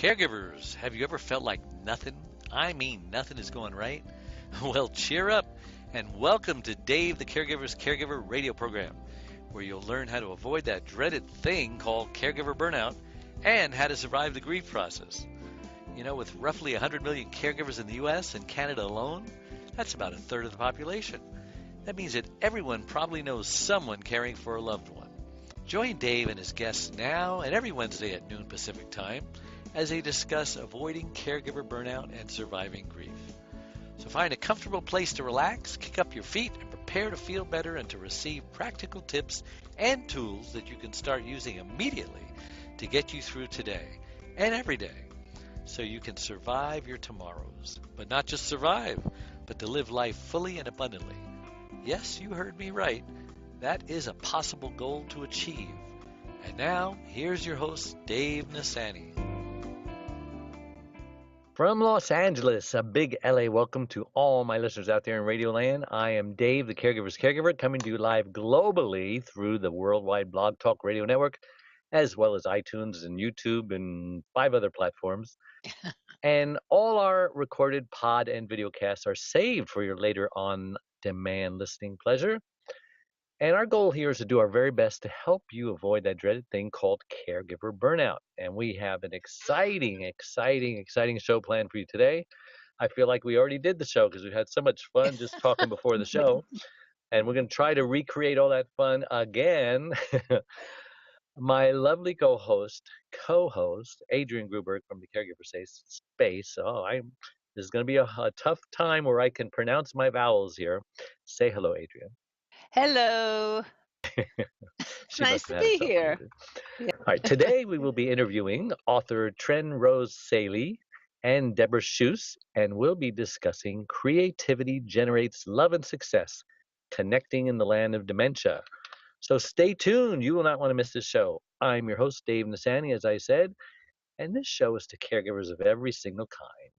Caregivers, have you ever felt like nothing, I mean nothing is going right? Well, cheer up and welcome to Dave the Caregiver's Caregiver radio program, where you'll learn how to avoid that dreaded thing called caregiver burnout and how to survive the grief process. You know, with roughly 100 million caregivers in the US and Canada alone, that's about a third of the population. That means that everyone probably knows someone caring for a loved one. Join Dave and his guests now and every Wednesday at noon Pacific Time as they discuss avoiding caregiver burnout and surviving grief. So find a comfortable place to relax, kick up your feet, and prepare to feel better and to receive practical tips and tools that you can start using immediately to get you through today and every day so you can survive your tomorrows. But not just survive, but to live life fully and abundantly. Yes, you heard me right. That is a possible goal to achieve. And now, here's your host, Dave Nasani. From Los Angeles, a big LA welcome to all my listeners out there in Radio Land. I am Dave, the Caregiver's Caregiver, coming to you live globally through the Worldwide Blog Talk Radio Network, as well as iTunes and YouTube and 5 other platforms. And all our recorded pod and video casts are saved for your later on demand listening pleasure. And our goal here is to do our very best to help you avoid that dreaded thing called caregiver burnout. And we have an exciting show planned for you today. I feel like we already did the show because we had so much fun just talking before the show. And we're going to try to recreate all that fun again. My lovely co-host, Adrienne Gruberg from the Caregiver Space. This is going to be a tough time where I can pronounce my vowels here. Say hello, Adrienne. Hello. Nice to be here. All right, today we will be interviewing author Tryn Seley and Deborah Shouse, and we'll be discussing Creativity Generates Love and Success, Connecting in the Land of Dementia. So stay tuned. You will not want to miss this show. I'm your host, Dave Nasani, as I said, and this show is to caregivers of every single kind.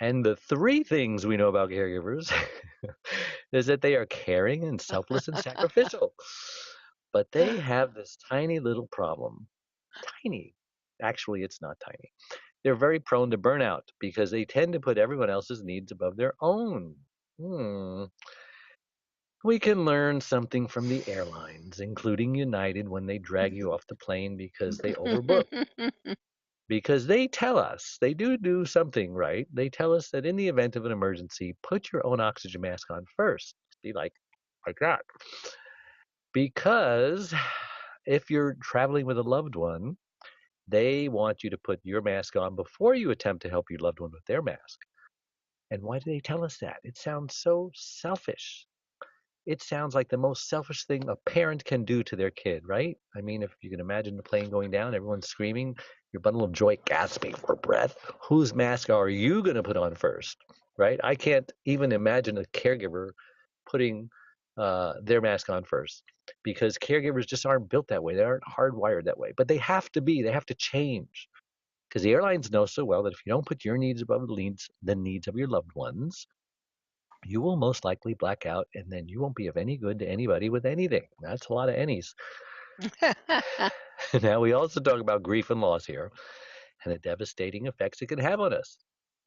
And the 3 things we know about caregivers is that they are caring and selfless and sacrificial. But they have this tiny little problem. Tiny. Actually, it's not tiny. They're very prone to burnout because they tend to put everyone else's needs above their own. We can learn something from the airlines, including United, when they drag you off the plane because they overbook. Because they tell us, they do something right. They tell us that in the event of an emergency, put your own oxygen mask on first. See, like that. Because if you're traveling with a loved one, they want you to put your mask on before you attempt to help your loved one with their mask. And why do they tell us that? It sounds so selfish. It sounds like the most selfish thing a parent can do to their kid, right? I mean, if you can imagine the plane going down, everyone's screaming, your bundle of joy gasping for breath. Whose mask are you going to put on first, right? I can't even imagine a caregiver putting their mask on first because caregivers just aren't built that way. They aren't hardwired that way. But they have to be. They have to change because the airlines know so well that if you don't put your needs above the needs of your loved ones, you will most likely black out, and then you won't be of any good to anybody with anything. That's a lot of any's. Now, we also talk about grief and loss here and the devastating effects it can have on us.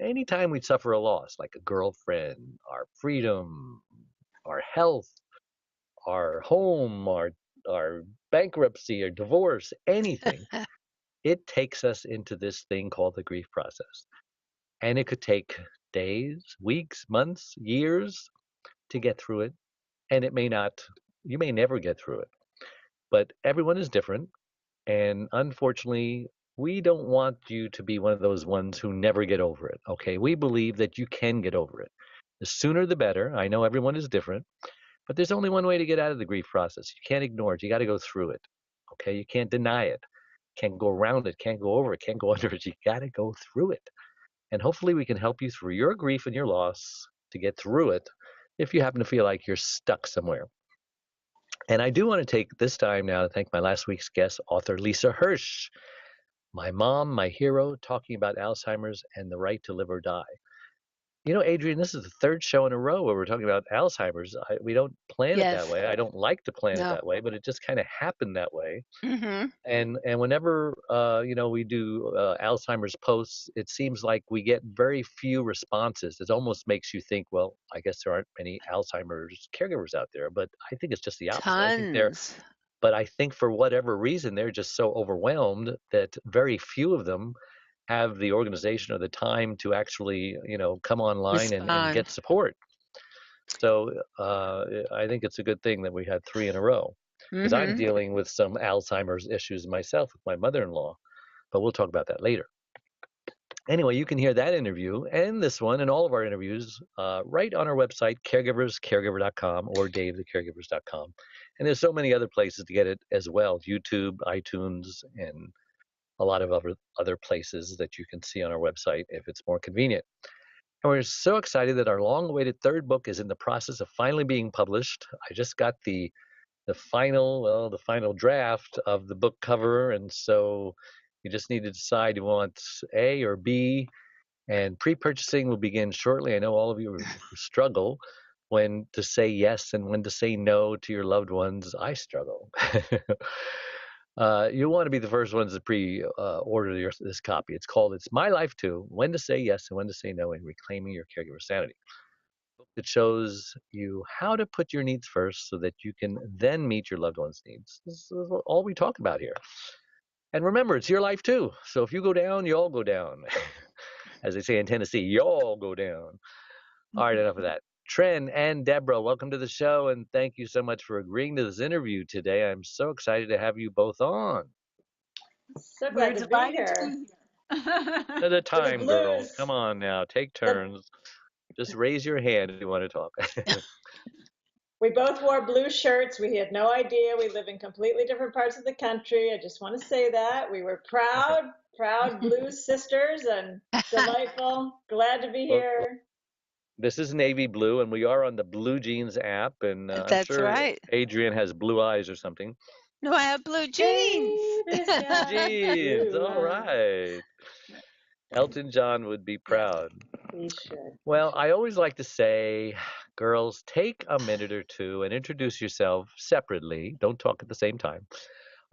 Anytime we suffer a loss, like a girlfriend, our freedom, our health, our home, our bankruptcy, or divorce, anything, it takes us into this thing called the grief process. And it could take days, weeks, months, years to get through it. And you may never get through it. But everyone is different. And unfortunately, we don't want you to be one of those ones who never get over it. Okay, we believe that you can get over it. The sooner the better. I know everyone is different, but there's only one way to get out of the grief process. You can't ignore it. You got to go through it. Okay, you can't deny it. Can't go around it. Can't go over it. Can't go under it. You got to go through it. And hopefully we can help you through your grief and your loss to get through it if you happen to feel like you're stuck somewhere. And I do want to take this time now to thank my last week's guest, author Lisa Hirsch, my mom, my hero, talking about Alzheimer's and the right to live or die. Adrienne, this is the third show in a row where we're talking about Alzheimer's. We don't plan it that Yes. way. I don't like to plan it No. that way, but it just kind of happened that way. Mm-hmm. And whenever we do Alzheimer's posts, it seems like we get very few responses. It almost makes you think, well, I guess there aren't many Alzheimer's caregivers out there. But I think it's just the opposite. Tons. But I think for whatever reason, they're just so overwhelmed that very few of them have the organization or the time to actually, come online and Respond. get support. So I think it's a good thing that we had 3 in a row, because I'm Mm-hmm. dealing with some Alzheimer's issues myself with my mother-in-law, but we'll talk about that later. Anyway, you can hear that interview and this one and all of our interviews right on our website, caregiverscaregiver.com or davethecaregivers.com. And there's so many other places to get it as well, YouTube, iTunes, and a lot of other places that you can see on our website if it's more convenient. And we're so excited that our long-awaited third book is in the process of finally being published. I just got the final draft of the book cover, and so you just need to decide you want A or B, and pre-purchasing will begin shortly. I know all of you who struggle when to say yes and when to say no to your loved ones. I struggle. You want to be the first ones to pre-order this copy. It's called It's My Life Too, When to Say Yes and When to Say No in Reclaiming Your Caregiver Sanity. It shows you how to put your needs first so that you can then meet your loved ones' needs. This is all we talk about here. And remember, it's your life too. So if you go down, you all go down. As they say in Tennessee, you all go down. All right, enough of that. Tryn and Deborah, welcome to the show, and thank you so much for agreeing to this interview today. I'm so excited to have you both on. So glad to be here. At a time, girls. Come on now, take turns. Just raise your hand if you want to talk. We both wore blue shirts. We had no idea. We live in completely different parts of the country. I just want to say that. We were proud blue sisters and delightful. Glad to be here. This is navy blue, and we are on the Blue Jeans app, and I'm sure right. Adrienne has blue eyes or something. No, I have blue jeans. Jeans, all right. Elton John would be proud. He should. Well, I always like to say, girls, take a minute or two and introduce yourself separately. Don't talk at the same time.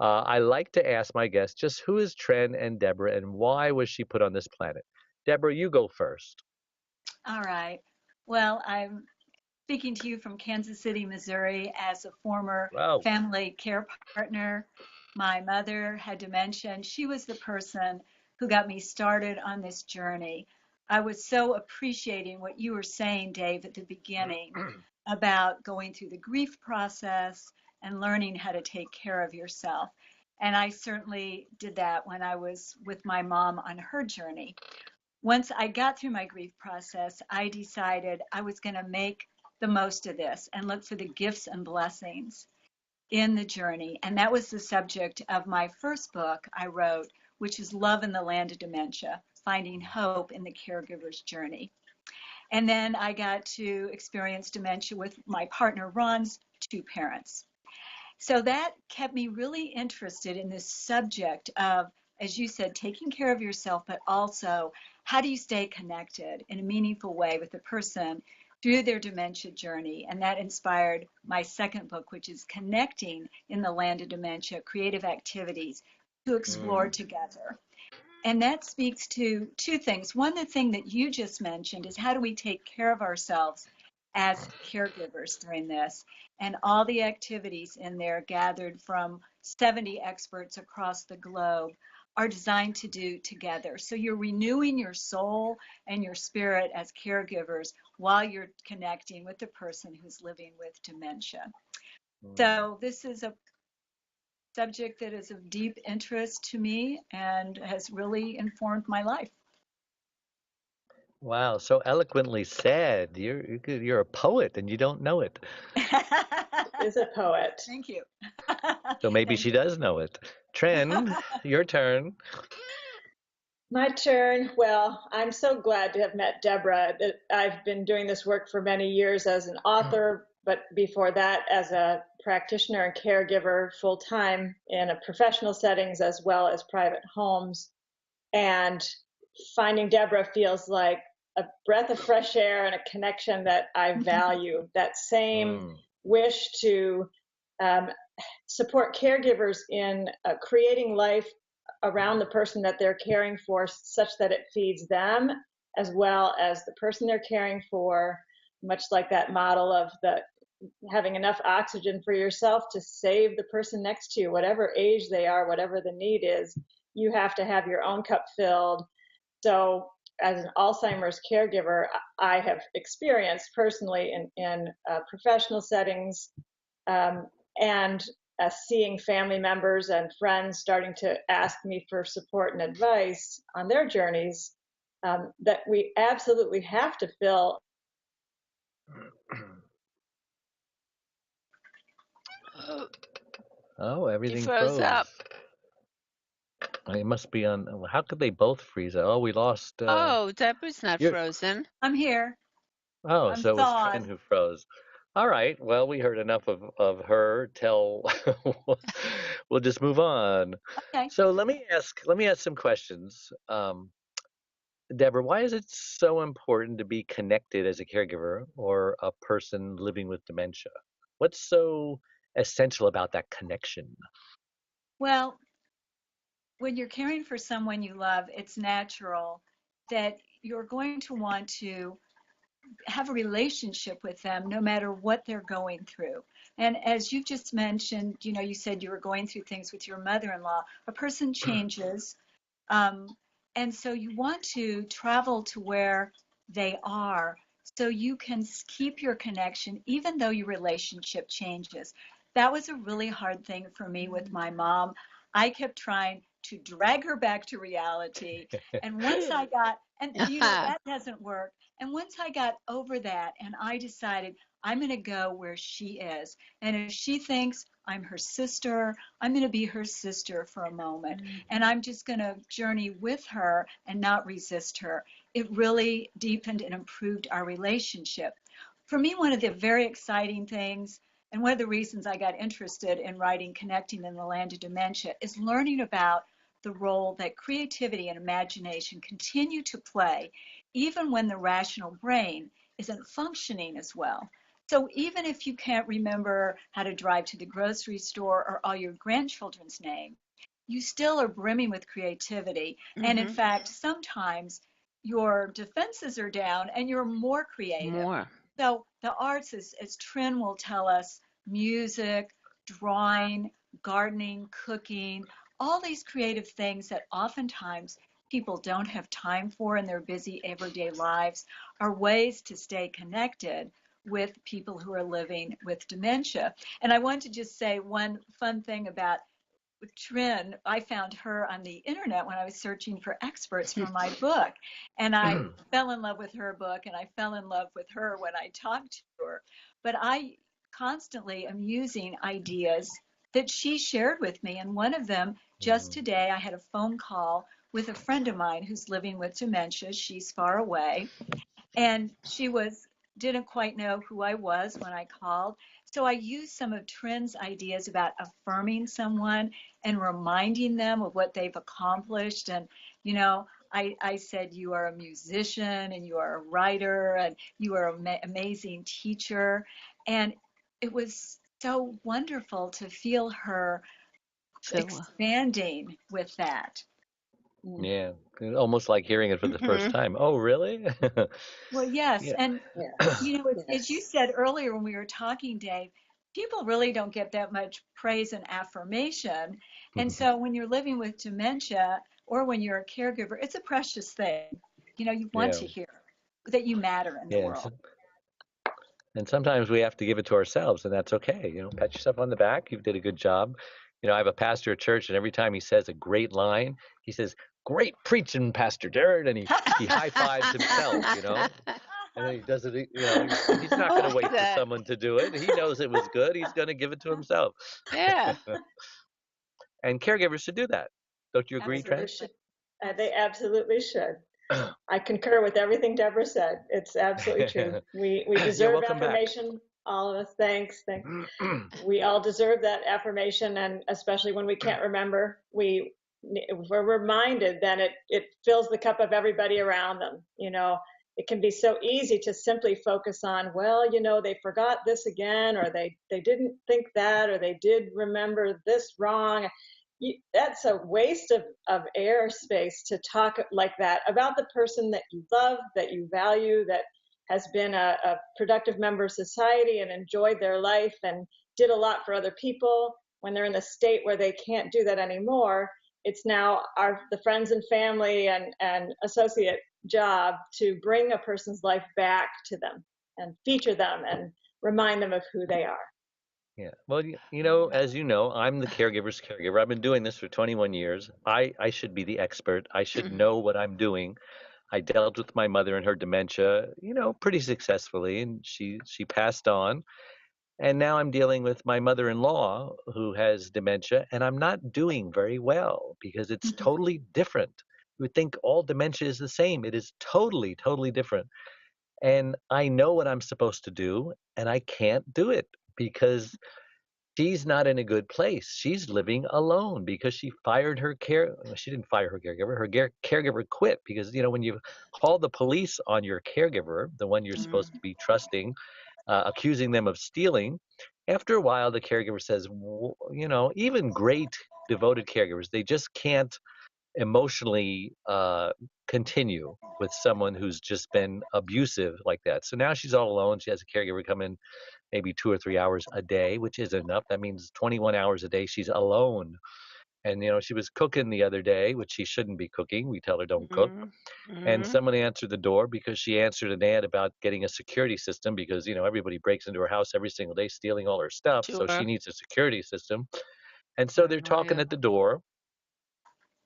I like to ask my guests just who is Tryn and Deborah and why was she put on this planet? Deborah, you go first. All right. Well, I'm speaking to you from Kansas City, Missouri as a former family care partner. My mother had dementia, and she was the person who got me started on this journey. I was so appreciating what you were saying, Dave, at the beginning about going through the grief process and learning how to take care of yourself. And I certainly did that when I was with my mom on her journey. Once I got through my grief process, I decided I was going to make the most of this and look for the gifts and blessings in the journey. And that was the subject of my first book I wrote, which is Love in the Land of Dementia, Finding Hope in the Caregiver's Journey. And then I got to experience dementia with my partner, Ron's 2 parents. So that kept me really interested in this subject of, as you said, taking care of yourself, but also how do you stay connected in a meaningful way with the person through their dementia journey? And that inspired my second book, which is Connecting in the Land of Dementia, Creative Activities to Explore Together. And that speaks to 2 things. One, the thing that you just mentioned is how do we take care of ourselves as caregivers during this? And all the activities in there gathered from 70 experts across the globe are designed to do together. So you're renewing your soul and your spirit as caregivers while you're connecting with the person who's living with dementia. So this is a subject that is of deep interest to me and has really informed my life. Wow, so eloquently said. You're a poet and you don't know it. Is a poet. Thank you. So maybe she does know it. Tryn, your turn. My turn. Well, I'm so glad to have met Deborah. I've been doing this work for many years as an author, but before that as a practitioner and caregiver full-time in a professional settings as well as private homes. And finding Deborah feels like a breath of fresh air and a connection that I value. That same wish to support caregivers in creating life around the person that they're caring for, such that it feeds them as well as the person they're caring for, much like that model of having enough oxygen for yourself to save the person next to you, whatever age they are, whatever the need is. You have to have your own cup filled. So as an Alzheimer's caregiver, I have experienced personally in professional settings and seeing family members and friends starting to ask me for support and advice on their journeys, that we absolutely have to fill. Oh, everything froze up. It must be on. How could they both freeze? Oh, we lost. Oh, Deborah's not frozen. I'm here. Oh, I'm so it was thawed. Tryn who froze. All right. Well, we heard enough of her. We'll just move on. Okay. So let me ask some questions. Deborah, why is it so important to be connected as a caregiver or a person living with dementia? What's so essential about that connection? Well, when you're caring for someone you love, it's natural that you're going to want to have a relationship with them no matter what they're going through. And as you just mentioned, you said you were going through things with your mother-in-law. A person changes. And so you want to travel to where they are so you can keep your connection even though your relationship changes. That was a really hard thing for me with my mom. I kept trying to drag her back to reality. And once I got, and that doesn't work. And once I got over that and I decided I'm going to go where she is. And if she thinks I'm her sister, I'm going to be her sister for a moment. And I'm just going to journey with her and not resist her. It really deepened and improved our relationship. For me, one of the very exciting things, and one of the reasons I got interested in writing Connecting in the Land of Dementia, is learning about the role that creativity and imagination continue to play, even when the rational brain isn't functioning as well. So even if you can't remember how to drive to the grocery store or all your grandchildren's names, you still are brimming with creativity. And in fact, sometimes your defenses are down and you're more creative. So the arts, as Tryn will tell us, music, drawing, gardening, cooking, all these creative things that oftentimes people don't have time for in their busy everyday lives are ways to stay connected with people who are living with dementia. And I want to just say one fun thing about Tryn. I found her on the internet when I was searching for experts for my book. And I fell in love with her book, and I fell in love with her when I talked to her. But I constantly am using ideas that she shared with me. And one of them, just today, I had a phone call with a friend of mine who's living with dementia. She's far away. And she didn't quite know who I was when I called. So I used some of Tryn's ideas about affirming someone and reminding them of what they've accomplished. And, I said, you are a musician and you are a writer and you are an amazing teacher. And it was so wonderful to feel her expanding with that. Yeah, almost like hearing it for the first time. Oh, really? Well, yes. Yeah. And, as you said earlier when we were talking, Dave, people really don't get that much praise and affirmation. And so when you're living with dementia or when you're a caregiver, it's a precious thing. You want to hear that you matter in the world. And sometimes we have to give it to ourselves, and that's okay. Pat yourself on the back. You did a good job. I have a pastor at church, and every time he says a great line, he says, "Great preaching, Pastor Jared," and he high fives himself. And he does it. He's not going to wait for someone to do it. He knows it was good. He's going to give it to himself. Yeah. And caregivers should do that. Don't you agree, Tryn? They absolutely should. I concur with everything Deborah said. It's absolutely true. We deserve affirmation. Back. All of us, thanks. We all deserve that affirmation, and especially when we can't remember, we're reminded, then it fills the cup of everybody around them. it can be so easy to simply focus on, well, they forgot this again, or they didn't think that, or they did remember this wrong. That's a waste of air space to talk like that about the person that you love, that you value, that has been a productive member of society and enjoyed their life and did a lot for other people. When they're in the state where they can't do that anymore, it's now the friends and family and associate job to bring a person's life back to them and feature them and remind them of who they are. Yeah. Well, as you know, I'm the caregiver's caregiver. I've been doing this for 21 years. I should be the expert. I should know what I'm doing. I dealt with my mother and her dementia, pretty successfully, and she passed on. And now I'm dealing with my mother-in-law who has dementia, and I'm not doing very well because it's totally different. You would think all dementia is the same. It is totally, totally different. And I know what I'm supposed to do, and I can't do it because she's not in a good place. She's living alone because she fired her she didn't fire her caregiver. Her caregiver quit because, when you call the police on your caregiver, the one you're supposed to be trusting, accusing them of stealing, after a while, the caregiver says, even great devoted caregivers, they just can't emotionally continue with someone who's just been abusive like that. So now she's all alone. She has a caregiver come in maybe 2 or 3 hours a day, which isn't enough. That means 21 hours a day she's alone. And, she was cooking the other day, which she shouldn't be cooking. We tell her don't cook. And someone answered the door because she answered an ad about getting a security system because, everybody breaks into her house every single day stealing all her stuff. Sure. So she needs a security system. And so they're talking at the door.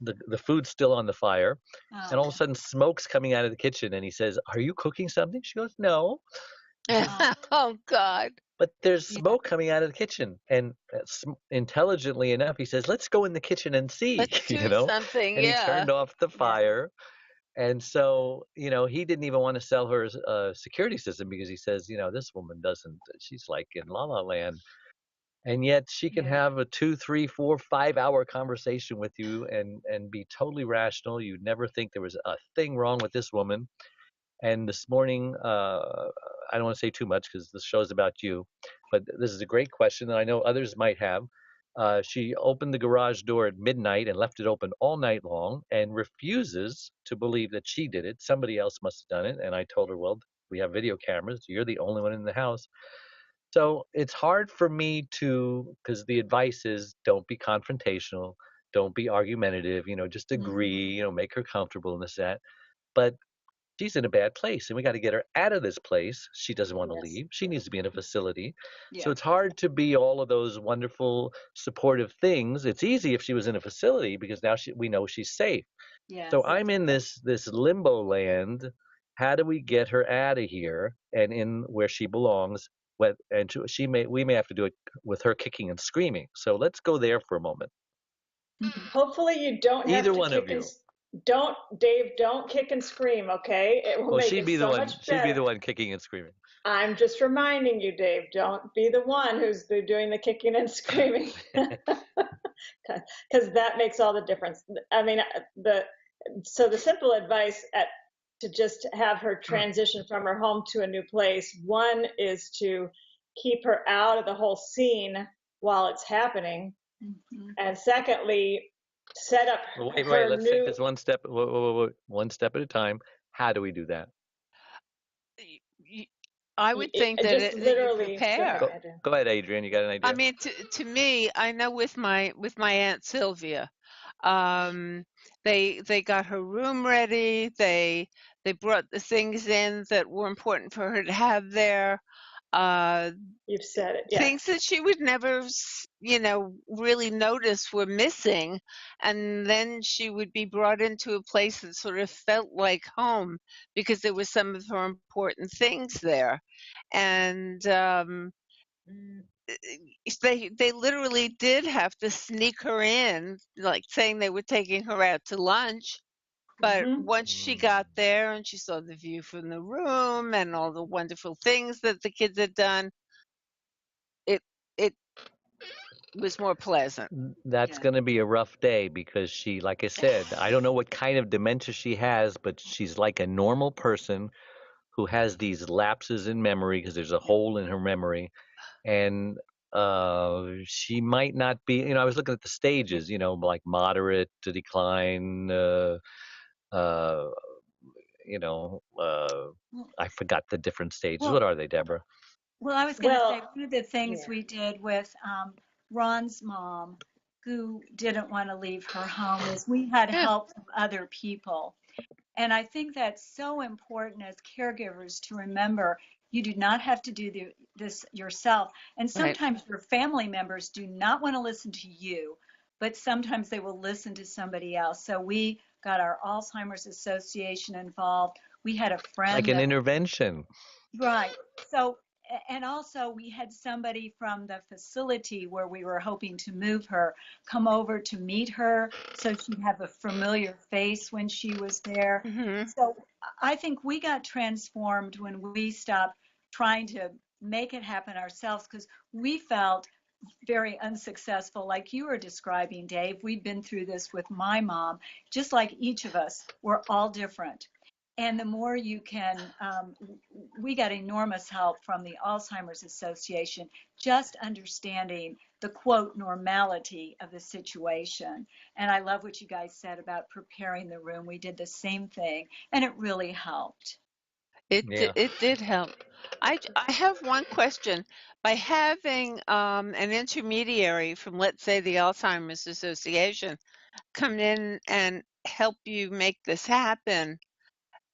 The food's still on the fire. And all of a sudden smoke's coming out of the kitchen. And he says, "Are you cooking something?" She goes, "No." Oh, God. But there's smoke coming out of the kitchen. And intelligently enough, he says, "Let's go in the kitchen and see." Let's do something. And he turned off the fire. And so, he didn't even want to sell her a security system because he says, this woman she's like in La La Land. And yet she can have a 2, 3, 4, 5 hour conversation with you and be totally rational. You'd never think there was a thing wrong with this woman. And this morning, I don't want to say too much because the show's about you, but this is a great question that I know others might have. She opened the garage door at midnight and left it open all night long and refuses to believe that she did it. Somebody else must have done it. And I told her, well, we have video cameras. You're the only one in the house. So it's hard for me because the advice is don't be confrontational, don't be argumentative, just agree, make her comfortable and this, that. But she's in a bad place and we got to get her out of this place. She doesn't want to leave. She needs to be in a facility. Yeah. So it's hard to be all of those wonderful supportive things. It's easy if she was in a facility because now we know she's safe. Yes, so I'm in this limbo land. How do we get her out of here and in where she belongs? And we may have to do it with her kicking and screaming. So let's go there for a moment. Hopefully you don't have either to one kick of you. Don't kick and scream, okay? It will make it so much better. She'd be the one kicking and screaming. I'm just reminding you, Dave, don't be the one who's doing the kicking and screaming. Because that makes all the difference. I mean, the simple advice to just have her transition from her home to a new place, one is to keep her out of the whole scene while it's happening. And secondly, set up let's take this one step at a time. How do we do that? I would think that just literally prepare. Go ahead, Adrienne. You got an idea? I mean, to me, I know with my Aunt Sylvia, they got her room ready. They brought the things in that were important for her to have there. You've said it. Yeah. Things that she would never, really notice were missing, and then she would be brought into a place that sort of felt like home because there were some of her important things there, and they literally did have to sneak her in, like saying they were taking her out to lunch. But once she got there and she saw the view from the room and all the wonderful things that the kids had done, it was more pleasant. That's going to be a rough day because she, like I said, I don't know what kind of dementia she has, but she's like a normal person who has these lapses in memory because there's a hole in her memory, and she might not be. I was looking at the stages. Like moderate to decline. Uh, I forgot the different stages. Well, what are they, Deborah? Well, I was going to say one of the things we did with Ron's mom, who didn't want to leave her home, is we had help from other people. And I think that's so important as caregivers to remember you do not have to do this yourself. And sometimes your family members do not want to listen to you, but sometimes they will listen to somebody else. So we got our Alzheimer's Association involved. We had a friend. Like an intervention. Right. So, and also we had somebody from the facility where we were hoping to move her come over to meet her so she'd have a familiar face when she was there. Mm-hmm. So I think we got transformed when we stopped trying to make it happen ourselves, because we felt very unsuccessful, like you were describing, Dave. We've been through this with my mom, just like each of us. We're all different. And the more you can, we got enormous help from the Alzheimer's Association, just understanding the, quote, normality of the situation. And I love what you guys said about preparing the room. We did the same thing, and it really helped. It did help. I have one question. By having an intermediary from, let's say, the Alzheimer's Association come in and help you make this happen,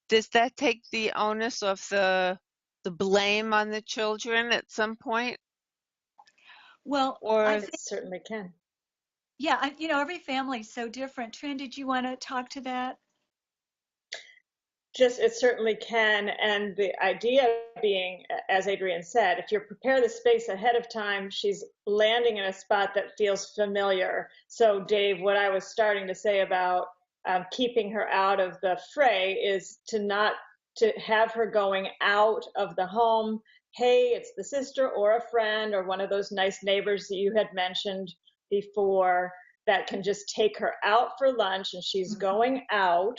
does that take the onus of the blame on the children at some point? Well, or I think it certainly can. Yeah, every family's so different. Tryn, did you want to talk to that? It certainly can. And the idea being, as Adrienne said, if you prepare the space ahead of time, she's landing in a spot that feels familiar. So Dave, what I was starting to say about keeping her out of the fray is to have her going out of the home. Hey, it's the sister or a friend or one of those nice neighbors that you had mentioned before that can just take her out for lunch, and she's going out.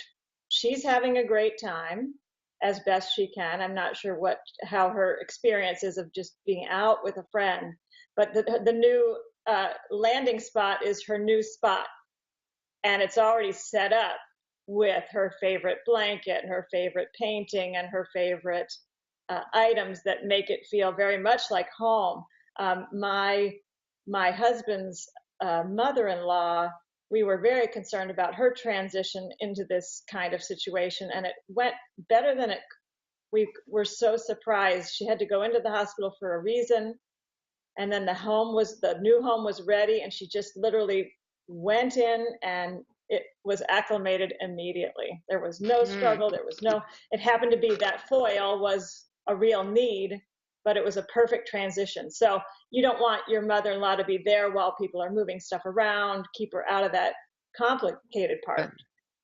She's having a great time as best she can. I'm not sure how her experience is of just being out with a friend, but the new landing spot is her new spot, and it's already set up with her favorite blanket, her favorite painting, and her favorite items that make it feel very much like home. My husband's mother-in-law, we were very concerned about her transition into this kind of situation, and it went better than we were so surprised. She had to go into the hospital for a reason, and then the new home was ready, and she just literally went in, and it was acclimated immediately. There was no struggle. It happened to be that foil was a real need, but it was a perfect transition. So you don't want your mother-in-law to be there while people are moving stuff around, keep her out of that complicated part.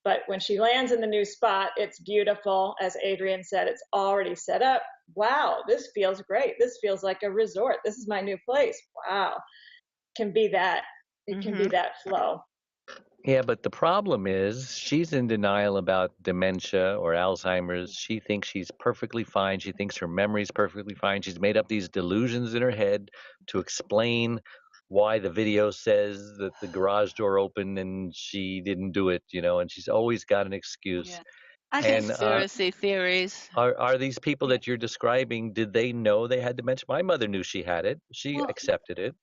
But when she lands in the new spot, it's beautiful. As Adrienne said, it's already set up. Wow, this feels great. This feels like a resort. This is my new place. Wow. It can be that flow. Yeah, but the problem is she's in denial about dementia or Alzheimer's. She thinks she's perfectly fine. She thinks her memory's perfectly fine. She's made up these delusions in her head to explain why the video says that the garage door opened and she didn't do it, and she's always got an excuse. Yeah. Conspiracy theories. Are these people that you're describing, did they know they had dementia? My mother knew she had it. She accepted it.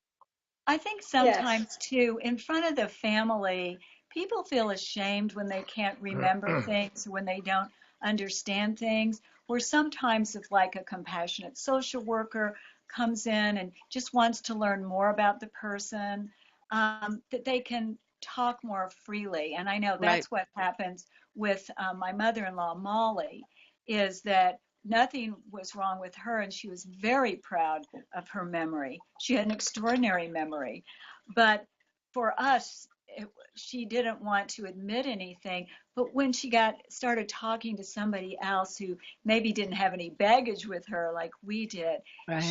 I think sometimes, too, in front of the family, people feel ashamed when they can't remember things, when they don't understand things, or sometimes if like a compassionate social worker comes in and just wants to learn more about the person, that they can talk more freely. And I know that's what happens with my mother-in-law, Molly, is that nothing was wrong with her, and she was very proud of her memory. She had an extraordinary memory. But for us, she didn't want to admit anything. But when she started talking to somebody else who maybe didn't have any baggage with her like we did,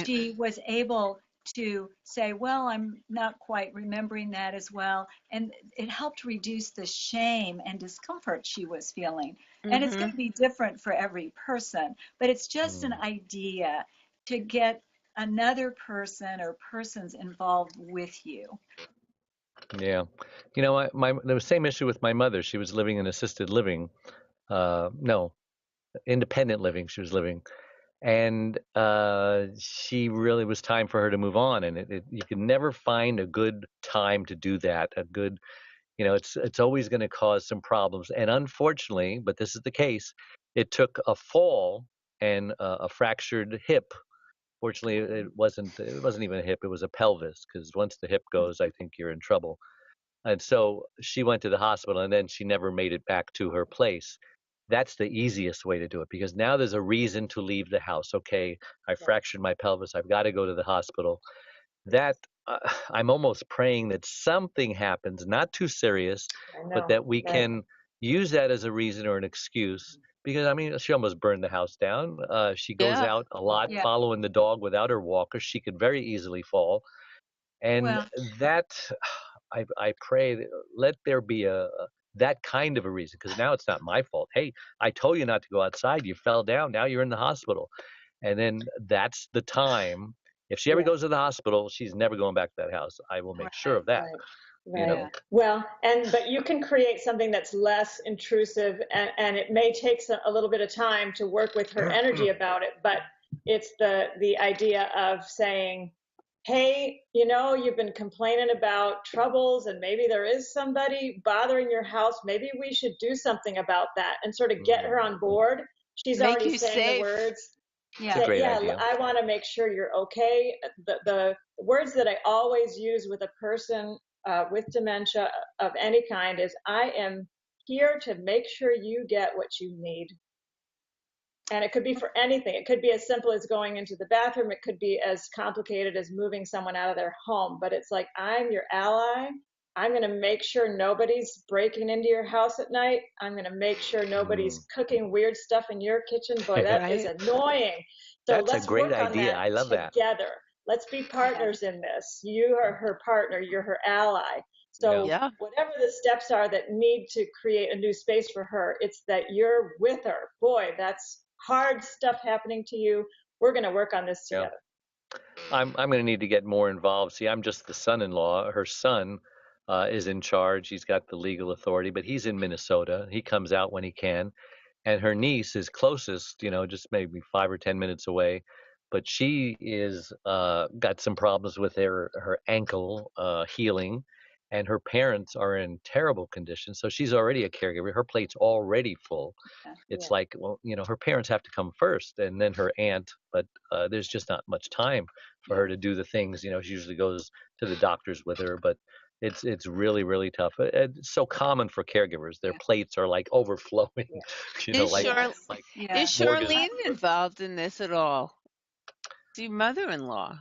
she was able to say, well, I'm not quite remembering that as well. And it helped reduce the shame and discomfort she was feeling. And it's going to be different for every person, but it's just an idea to get another person or persons involved with you. Yeah. You know, there was the same issue with my mother. She was living in assisted living. No, independent living she was living. And she really was time for her to move on. And you can never find a good time to do that. A good, it's always going to cause some problems. And unfortunately, but this is the case, it took a fall and a fractured hip. Fortunately, it wasn't even a hip, it was a pelvis, because once the hip goes, I think you're in trouble. And so she went to the hospital, and then she never made it back to her place. That's the easiest way to do it, because now there's a reason to leave the house. Okay, I fractured my pelvis. I've got to go to the hospital. That I'm almost praying that something happens, not too serious, but that we can use that as a reason or an excuse. Because, I mean, she almost burned the house down. She goes out a lot following the dog without her walker. She could very easily fall. And that, I pray that let there be that kind of a reason, because now it's not my fault. Hey, I told you not to go outside. You fell down. Now you're in the hospital. And then that's the time. If she ever goes to the hospital, she's never going back to that house. I will make sure of that. Right. You know? Well, but you can create something that's less intrusive, and it may take a little bit of time to work with her energy about it, but it's the idea of saying, hey, you've been complaining about troubles, and maybe there is somebody bothering your house. Maybe we should do something about that, and sort of get her on board. She's already saying the words. Yeah, it's a great idea. I want to make sure you're okay. The words that I always use with a person with dementia of any kind is, I am here to make sure you get what you need. And it could be for anything. It could be as simple as going into the bathroom. It could be as complicated as moving someone out of their home. But it's like, I'm your ally. I'm going to make sure nobody's breaking into your house at night. I'm going to make sure nobody's cooking weird stuff in your kitchen. Boy, that is annoying. So that's a great idea. I love that. Together. Let's be partners in this. You are her partner. You're her ally. So whatever the steps are that need to create a new space for her, it's that you're with her. Boy, that's hard stuff happening to you. We're going to work on this together. I'm going to need to get more involved. See, I'm just the son-in-law. Her son is in charge. He's got the legal authority, but he's in Minnesota. He comes out when he can. And her niece is closest, just maybe 5 or 10 minutes away. But she is got some problems with her ankle healing. And her parents are in terrible condition. So she's already a caregiver. Her plate's already full. It's like, well, her parents have to come first, and then her aunt. But there's just not much time for her to do the things. She usually goes to the doctors with her. But it's really, really tough. It's so common for caregivers. Their plates are like overflowing. Is Charlene involved in this at all? Is your mother-in-law?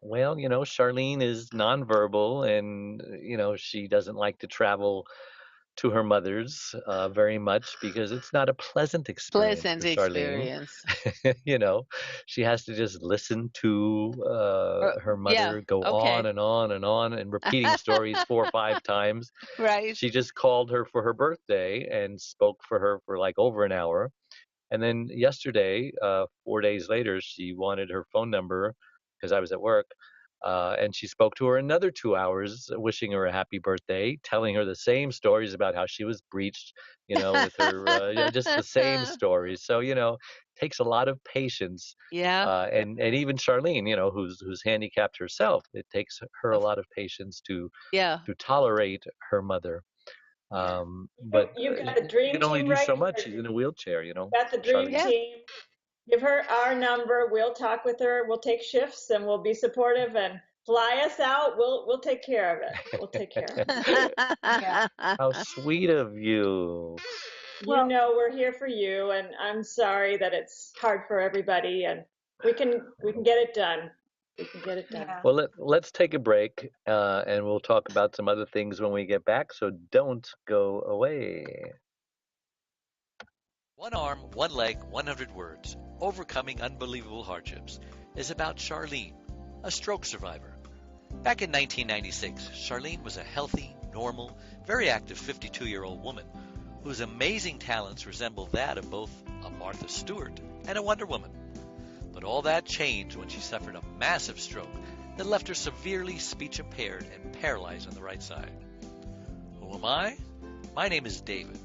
Well, Charlene is nonverbal, and, she doesn't like to travel to her mother's very much, because it's not a pleasant experience. She has to just listen to her mother go on and on and on and repeating stories 4 or 5 times. Right. She just called her for her birthday and spoke for her for like over an hour. And then yesterday, 4 days later, she wanted her phone number because I was at work. And she spoke to her another 2 hours, wishing her a happy birthday, telling her the same stories about how she was breached, with her, just the same stories. So, takes a lot of patience. Yeah. And even Charlene, who's handicapped herself, it takes her a lot of patience to tolerate her mother. But you've got the dream you can only team do so much. She's in a wheelchair, Got the dream team. Give her our number. We'll talk with her. We'll take shifts, and we'll be supportive, and fly us out. We'll take care of it. We'll take care of it. How sweet of you. We're here for you, and I'm sorry that it's hard for everybody, and we can get it done. We can get it done. Well, let's take a break, and we'll talk about some other things when we get back. So don't go away. One Arm, One Leg, 100 Words, Overcoming Unbelievable Hardships, is about Charlene, a stroke survivor. Back in 1996, Charlene was a healthy, normal, very active 52-year-old woman whose amazing talents resemble that of both a Martha Stewart and a Wonder Woman. But all that changed when she suffered a massive stroke that left her severely speech impaired and paralyzed on the right side. Who am I? My name is David.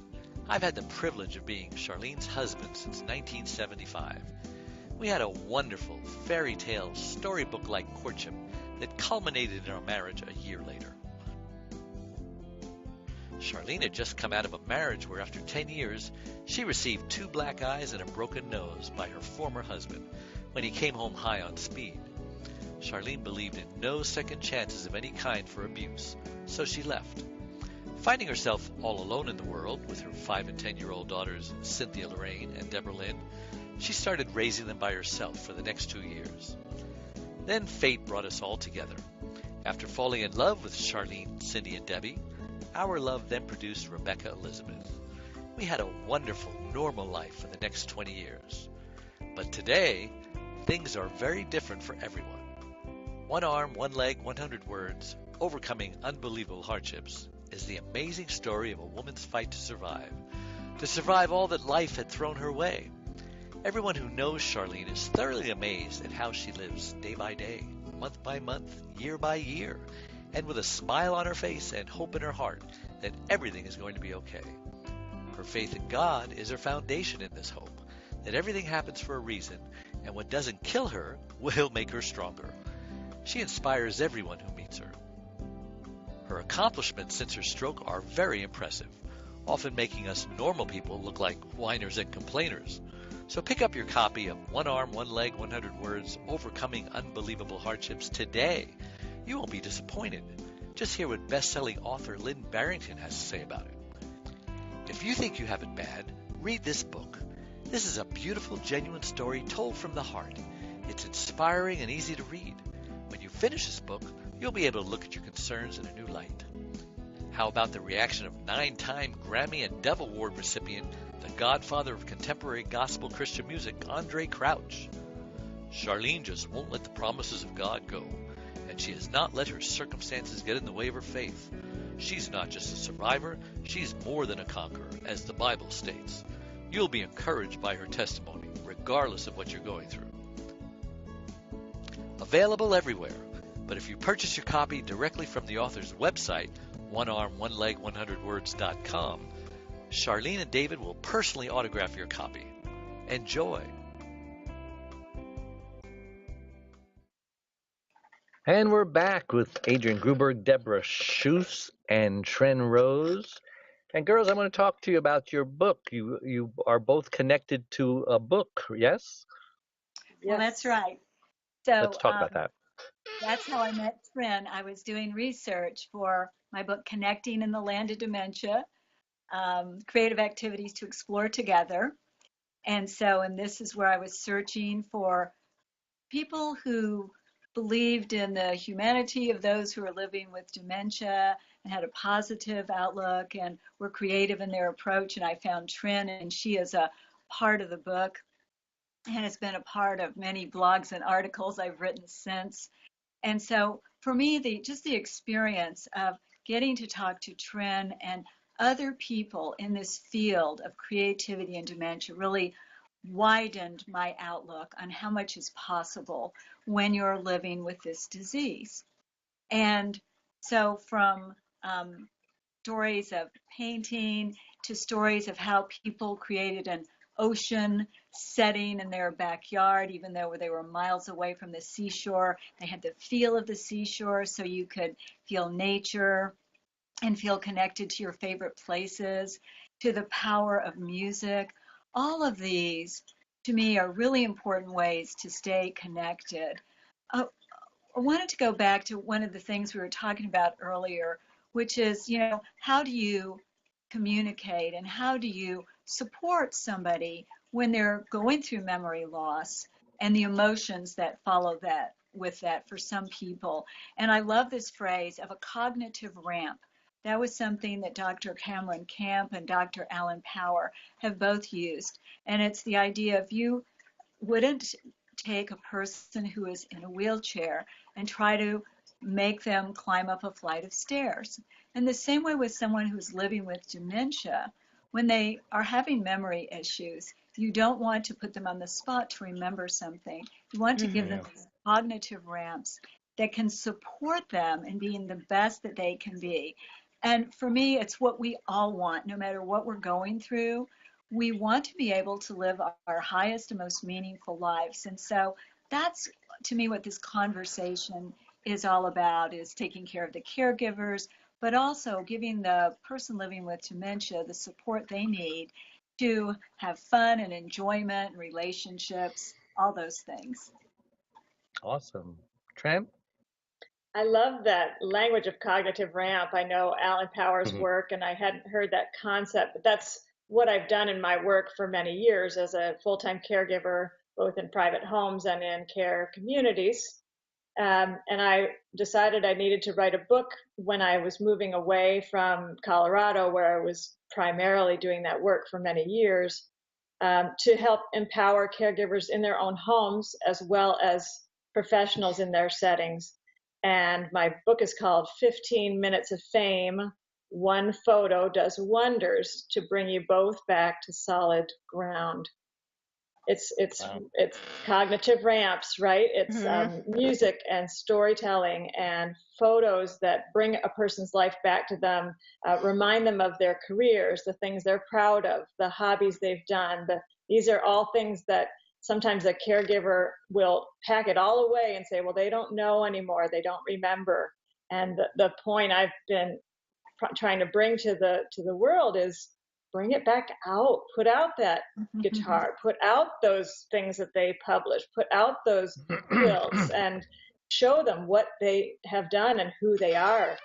I've had the privilege of being Charlene's husband since 1975. We had a wonderful fairy tale storybook-like courtship that culminated in our marriage a year later. Charlene had just come out of a marriage where after 10 years, she received 2 black eyes and a broken nose by her former husband when he came home high on speed. Charlene believed in no second chances of any kind for abuse, so she left. Finding herself all alone in the world with her 5 and 10-year-old daughters Cynthia Lorraine and Deborah Lynn, she started raising them by herself for the next 2 years. Then fate brought us all together. After falling in love with Charlene, Cindy, and Debbie, our love then produced Rebecca Elizabeth. We had a wonderful, normal life for the next 20 years. But today, things are very different for everyone. 1 arm, 1 leg, 100 words, overcoming unbelievable hardships is the amazing story of a woman's fight to survive all that life had thrown her way. Everyone who knows Charlene is thoroughly amazed at how she lives day by day, month by month, year by year, and with a smile on her face and hope in her heart that everything is going to be okay. Her faith in God is her foundation in this hope, that everything happens for a reason, and what doesn't kill her will make her stronger. She inspires everyone who meets her. Her accomplishments since her stroke are very impressive, often making us normal people look like whiners and complainers. So pick up your copy of 1 Arm, 1 Leg, 100 Words, Overcoming Unbelievable Hardships today. You won't be disappointed. Just hear what best-selling author Lynn Barrington has to say about it. If you think you have it bad, read this book. This is a beautiful, genuine story told from the heart. It's inspiring and easy to read. When you finish this book, you'll be able to look at your concerns in a new light. How about the reaction of 9-time Grammy and Dove Award recipient, the godfather of contemporary gospel Christian music, Andre Crouch? Charlene just won't let the promises of God go, and she has not let her circumstances get in the way of her faith. She's not just a survivor, she's more than a conqueror, as the Bible states. You'll be encouraged by her testimony, regardless of what you're going through. Available everywhere, but if you purchase your copy directly from the author's website, 1arm1leg100words.com, Charlene and David will personally autograph your copy. Enjoy. And we're back with Adrienne Gruberg, Deborah Shouse, and Tryn Rose. And girls, I want to talk to you about your book. You are both connected to a book, yes? Well, that's right. So let's talk about that. That's how I met Tryn. I was doing research for my book, Connecting in the Land of Dementia, Creative Activities to Explore Together. And this is where I was searching for people who believed in the humanity of those who are living with dementia and had a positive outlook and were creative in their approach. And I found Tryn, and she is a part of the book and has been a part of many blogs and articles I've written since. And so for me, the experience of getting to talk to Tryn and other people in this field of creativity and dementia really widened my outlook on how much is possible when you're living with this disease. And so from stories of painting to stories of how people created an ocean setting in their backyard, even though they were miles away from the seashore, they had the feel of the seashore, so you could feel nature and feel connected to your favorite places, to the power of music. All of these, to me, are really important ways to stay connected. I wanted to go back to one of the things we were talking about earlier, which is, how do you communicate and how do you support somebody when they're going through memory loss and the emotions that follow that with that for some people. And I love this phrase of a cognitive ramp. That was something that Dr. Cameron Camp and Dr. Alan Power have both used. And it's the idea of you wouldn't take a person who is in a wheelchair and try to make them climb up a flight of stairs. And the same way with someone who's living with dementia, when they are having memory issues, you don't want to put them on the spot to remember something. You want to give them these cognitive ramps that can support them in being the best that they can be. And for me, it's what we all want, no matter what we're going through. We want to be able to live our highest and most meaningful lives. And so that's, to me, what this conversation is all about, is taking care of the caregivers, but also giving the person living with dementia the support they need to have fun and enjoyment and relationships, all those things. Awesome. Tryn? I love that language of cognitive ramp. I know Alan Power's work, and I hadn't heard that concept, but that's what I've done in my work for many years as a full-time caregiver, both in private homes and in care communities. And I decided I needed to write a book when I was moving away from Colorado, where I was primarily doing that work for many years, to help empower caregivers in their own homes as well as professionals in their settings. And my book is called 15 Minutes of Fame. One photo does wonders to bring you both back to solid ground. It's cognitive ramps, right? It's music and storytelling and photos that bring a person's life back to them, remind them of their careers, the things they're proud of, the hobbies they've done. These are all things that sometimes a caregiver will pack it all away and say, well, they don't know anymore, they don't remember. And the point I've been trying to bring to the world is, bring it back out, put out that guitar, put out those things that they publish, put out those quilts, and show them what they have done and who they are.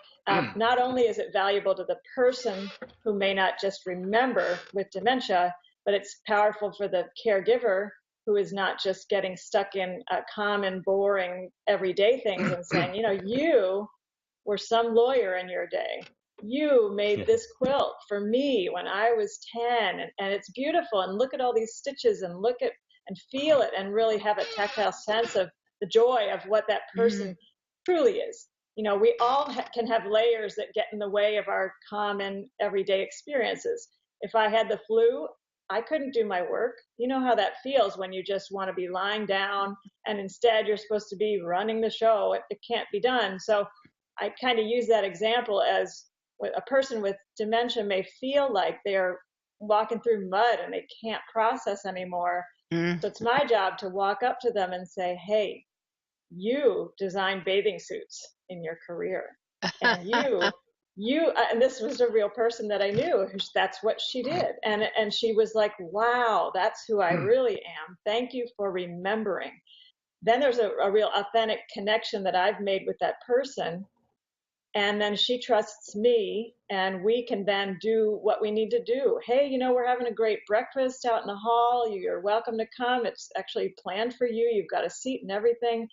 Not only is it valuable to the person who may not just remember with dementia, but it's powerful for the caregiver who is not just getting stuck in common, boring, everyday things and saying, you were some lawyer in your day. You made this quilt for me when I was 10, and it's beautiful, and look at all these stitches, and look at and feel it, and really have a tactile sense of the joy of what that person truly is. We all can have layers that get in the way of our common everyday experiences. If I had the flu, I couldn't do my work. You know how that feels when you just want to be lying down, and instead you're supposed to be running the show. It can't be done. So I kind of use that example as a person with dementia may feel like they're walking through mud and they can't process anymore. So it's my job to walk up to them and say, hey, you designed bathing suits in your career. And and this was a real person that I knew. That's what she did. And she was like, wow, that's who I really am. Thank you for remembering. Then there's a real authentic connection that I've made with that person. And then she trusts me, and we can then do what we need to do. Hey, we're having a great breakfast out in the hall. You're welcome to come. It's actually planned for you. You've got a seat and everything.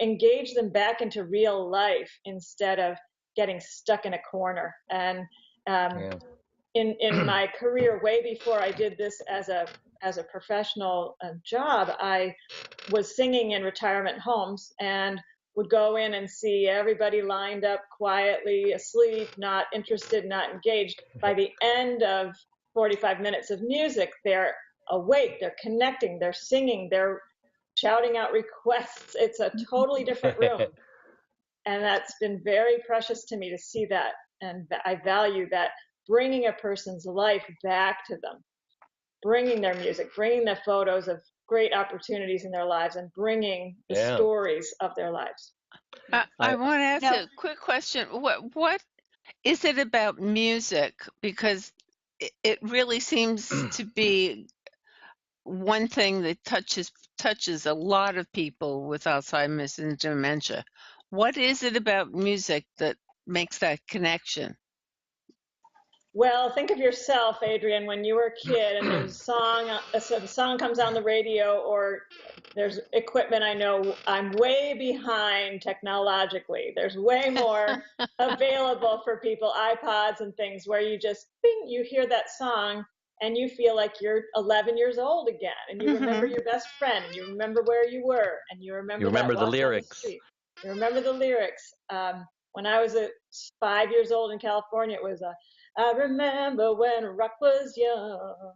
Engage them back into real life instead of getting stuck in a corner. And in my career, way before I did this as a professional job, I was singing in retirement homes and would go in and see everybody lined up quietly, asleep, not interested, not engaged. By the end of 45 minutes of music, they're awake, they're connecting, they're singing, they're shouting out requests. It's a totally different room. And that's been very precious to me to see that. And I value that, bringing a person's life back to them, bringing their music, bringing the photos of great opportunities in their lives, and bringing the stories of their lives. I want to ask a quick question. What is it about music? Because it really seems to be one thing that touches a lot of people with Alzheimer's and dementia. What is it about music that makes that connection? Well, think of yourself, Adrienne, when you were a kid and there's a song comes on the radio, or there's equipment. I know I'm way behind technologically. There's way more available for people, iPods and things, where you just, bing, you hear that song and you feel like you're 11 years old again, and you remember your best friend, and you remember where you were, and you remember that the walk down the street. You remember the lyrics. When I was 5 years old in California, it was I remember when rock was young.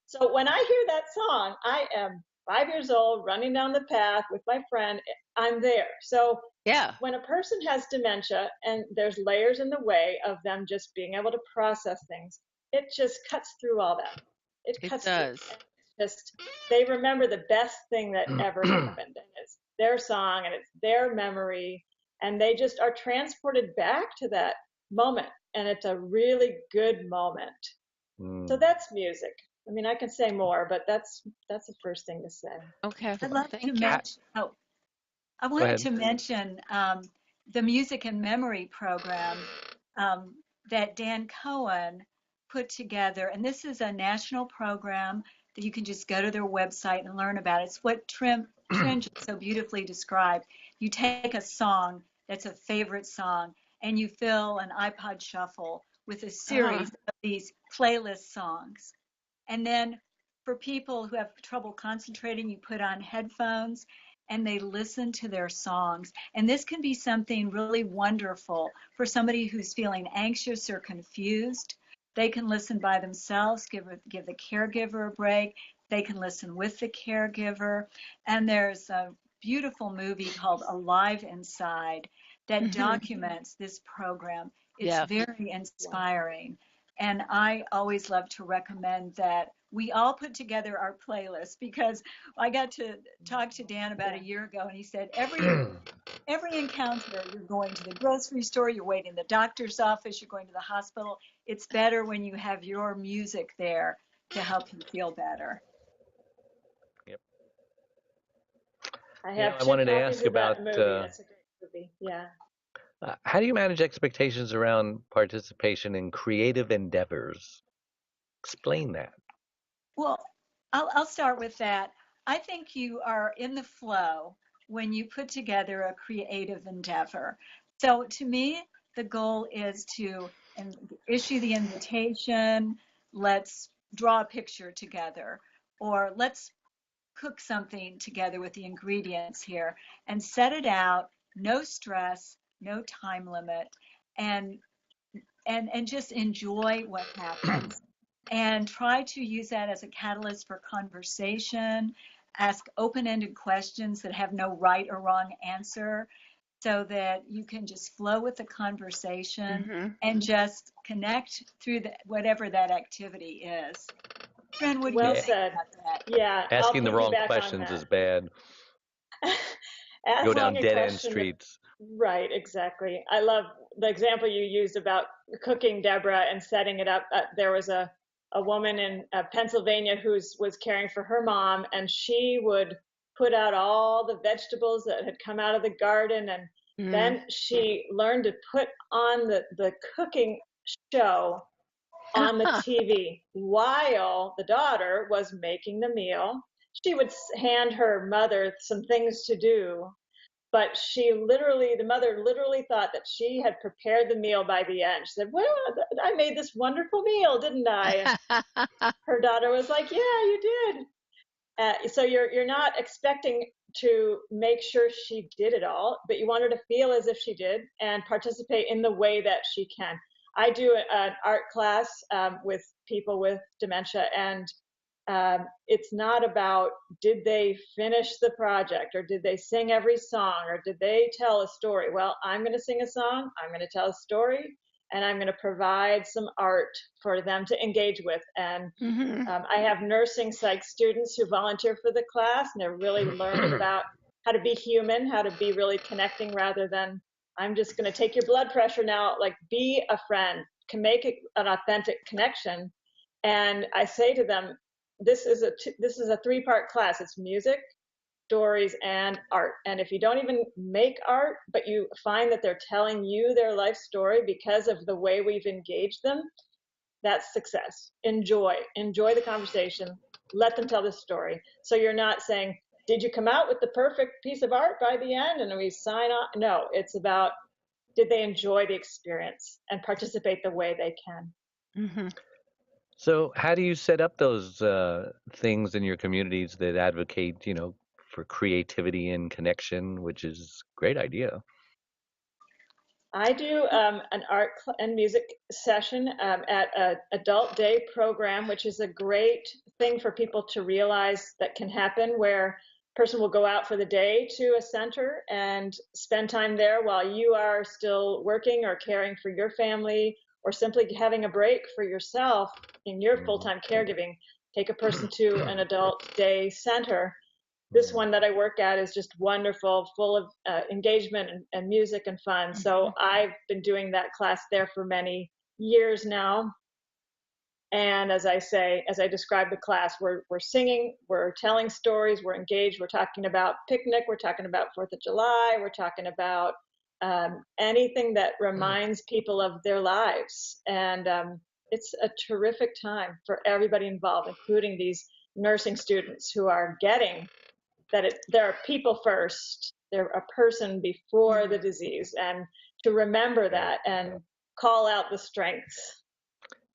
So when I hear that song, I am 5 years old, running down the path with my friend. I'm there. So yeah, when a person has dementia and there's layers in the way of them just being able to process things, it just cuts through all that. It cuts does. through. Just they remember the best thing that ever happened, and it's their song and it's their memory, and they just are transported back to that moment, and it's a really good moment. So that's music. I mean, I can say more, but that's the first thing to say. Okay. I'd love to mention. Oh, I wanted to mention the Music and Memory program that Dan Cohen put together, and this is a national program that you can just go to their website and learn about. It's what Tryn just so beautifully described. You take a song that's a favorite song, and you fill an iPod shuffle with a series of these playlist songs. And then for people who have trouble concentrating, you put on headphones and they listen to their songs. And this can be something really wonderful for somebody who's feeling anxious or confused. They can listen by themselves, give the caregiver a break. They can listen with the caregiver. And there's a beautiful movie called Alive Inside that documents this program. It's very inspiring. And I always love to recommend that we all put together our playlist, because I got to talk to Dan about a year ago, and he said every encounter, you're going to the grocery store, you're waiting in the doctor's office, you're going to the hospital, it's better when you have your music there to help you feel better. Yep. I wanted to ask about that's a great movie. Yeah. How do you manage expectations around participation in creative endeavors? Explain that. Well, I'll start with that. I think you are in the flow when you put together a creative endeavor. So to me, the goal is to issue the invitation, let's draw a picture together, or let's cook something together with the ingredients here, and set it out, no stress, no time limit, and just enjoy what happens. And try to use that as a catalyst for conversation, ask open-ended questions that have no right or wrong answer, so that you can just flow with the conversation and just connect through whatever that activity is. Tryn, what do you think about that? Yeah. Asking the wrong questions is bad. Go down dead-end streets. Right, exactly. I love the example you used about cooking, Deborah, and setting it up. There was a woman in Pennsylvania who was caring for her mom, and she would put out all the vegetables that had come out of the garden, and then she learned to put on the cooking show on the TV while the daughter was making the meal. She would hand her mother some things to do, but the mother literally thought that she had prepared the meal by the end. She said, well, I made this wonderful meal, didn't I? Her daughter was like, yeah, you did. So you're not expecting to make sure she did it all, but you want her to feel as if she did and participate in the way that she can. I do an art class with people with dementia, and it's not about did they finish the project, or did they sing every song, or did they tell a story. Well, I'm going to sing a song, I'm going to tell a story, and I'm going to provide some art for them to engage with. And I have nursing psych students who volunteer for the class, and they're really learning about how to be human, how to be really connecting rather than I'm just going to take your blood pressure now. Like, be a friend, can make it an authentic connection. And I say to them, this is a 3-part class. It's music, stories, and art. And if you don't even make art, but you find that they're telling you their life story because of the way we've engaged them, that's success. Enjoy the conversation. Let them tell the story. So you're not saying, did you come out with the perfect piece of art by the end and we sign off? No, it's about, did they enjoy the experience and participate the way they can? Mm-hmm. So how do you set up those things in your communities that advocate, for creativity and connection, which is a great idea? I do an art and music session at an adult day program, which is a great thing for people to realize that can happen, where a person will go out for the day to a center and spend time there while you are still working or caring for your family, or simply having a break for yourself in your full-time caregiving. Take a person to an adult day center. This one that I work at is just wonderful, full of engagement and music and fun. So I've been doing that class there for many years now. And as I describe the class, we're singing, we're telling stories, we're engaged, we're talking about picnic, we're talking about 4th of July, we're talking about anything that reminds people of their lives. And it's a terrific time for everybody involved, including these nursing students who are getting that there are people first, they're a person before the disease, and to remember that and call out the strengths.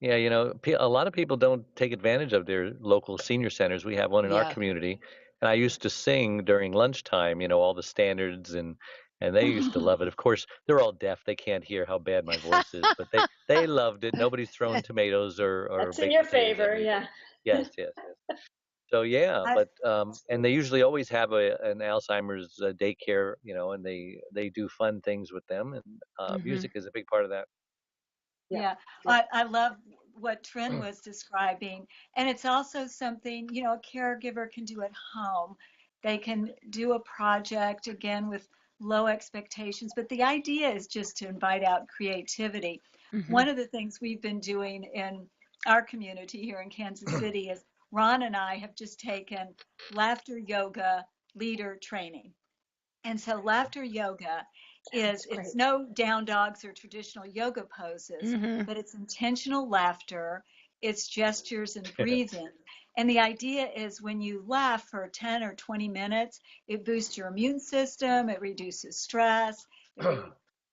Yeah, a lot of people don't take advantage of their local senior centers. We have one in our Yeah. community, and I used to sing during lunchtime, all the standards, and they used to love it. Of course, they're all deaf; they can't hear how bad my voice is, but they loved it. Nobody's throwing tomatoes or That's in baked your potatoes at favor, me. yeah. Yes, yes, yes. So yeah, I, but and they usually always have an Alzheimer's daycare, and they do fun things with them, and music is a big part of that. yeah, I love what Tryn was describing. And it's also something, a caregiver can do at home. They can do a project, again, with low expectations. But the idea is just to invite out creativity. One of the things we've been doing in our community here in Kansas City is Ron and I have just taken laughter yoga leader training. And so laughter yoga it's no down dogs or traditional yoga poses, but it's intentional laughter, it's gestures and breathing. And the idea is when you laugh for 10 or 20 minutes, it boosts your immune system, it reduces stress, it